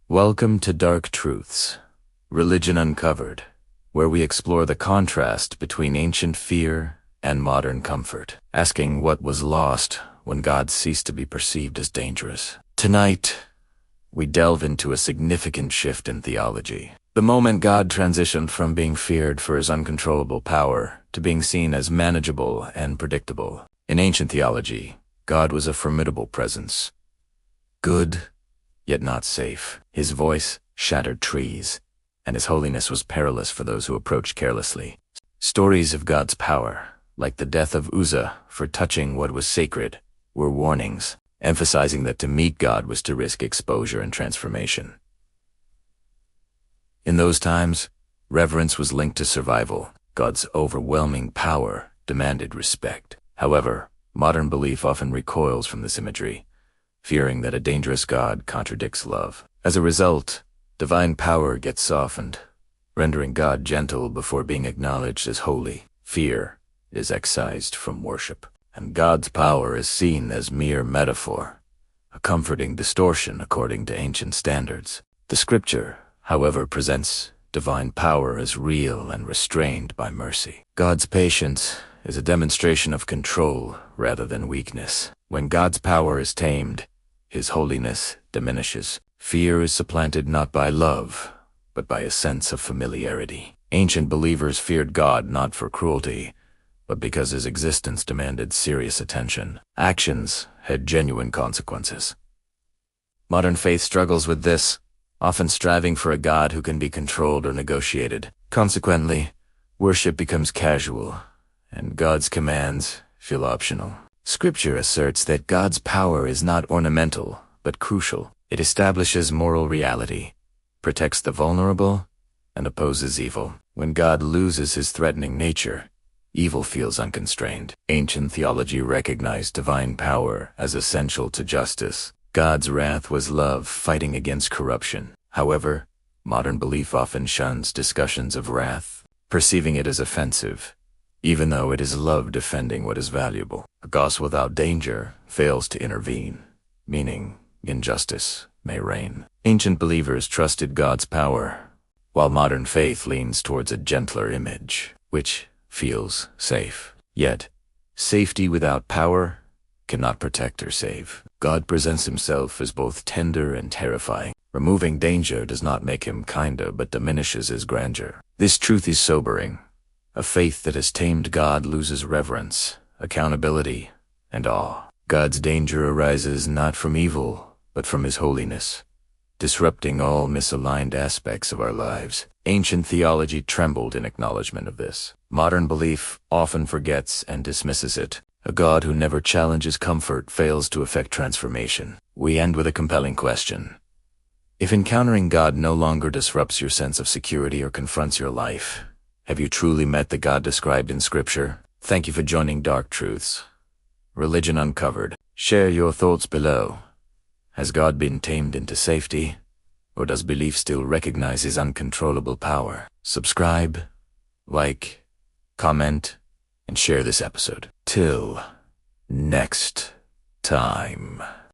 Welcome to Dark Truths, Religion Uncovered, where we explore the contrast between ancient fear and modern comfort, asking what was lost when God ceased to be perceived as dangerous. Tonight, we delve into a significant shift in theology. The moment God transitioned from being feared for his uncontrollable power to being seen as manageable and predictable. In ancient theology, God was a formidable presence. Good, yet not safe. His voice shattered trees, and his holiness was perilous for those who approached carelessly. Stories of God's power, like the death of Uzzah for touching what was sacred, were warnings, emphasizing that to meet God was to risk exposure and transformation. In those times, reverence was linked to survival. God's overwhelming power demanded respect. However, modern belief often recoils from this imagery, fearing that a dangerous God contradicts love. As a result, divine power gets softened, rendering God gentle before being acknowledged as holy. Fear is excised from worship, and God's power is seen as mere metaphor, a comforting distortion according to ancient standards. The scripture, however, presents divine power as real and restrained by mercy. God's patience is a demonstration of control rather than weakness. When God's power is tamed, his holiness diminishes. Fear is supplanted not by love, but by a sense of familiarity. Ancient believers feared God not for cruelty, but because his existence demanded serious attention. Actions had genuine consequences. Modern faith struggles with this, often striving for a God who can be controlled or negotiated. Consequently, worship becomes casual, and God's commands feel optional. Scripture asserts that God's power is not ornamental, but crucial. It establishes moral reality, protects the vulnerable, and opposes evil. When God loses his threatening nature, evil feels unconstrained. Ancient theology recognized divine power as essential to justice. God's wrath was love fighting against corruption. However, modern belief often shuns discussions of wrath, perceiving it as offensive, even though it is love defending what is valuable. A gospel without danger fails to intervene, meaning injustice may reign. Ancient believers trusted God's power, while modern faith leans towards a gentler image, which feels safe. Yet, safety without power cannot protect or save. God presents himself as both tender and terrifying. Removing danger does not make him kinder, but diminishes his grandeur. This truth is sobering. A faith that has tamed God loses reverence, accountability, and awe. God's danger arises not from evil, but from his holiness, disrupting all misaligned aspects of our lives. Ancient theology trembled in acknowledgement of this. Modern belief often forgets and dismisses it. A God who never challenges comfort fails to effect transformation. We end with a compelling question. If encountering God no longer disrupts your sense of security or confronts your life, have you truly met the God described in Scripture? Thank you for joining Dark Truths, Religion Uncovered. Share your thoughts below. Has God been tamed into safety, or does belief still recognize his uncontrollable power? Subscribe, like, comment, and share this episode. Till next time.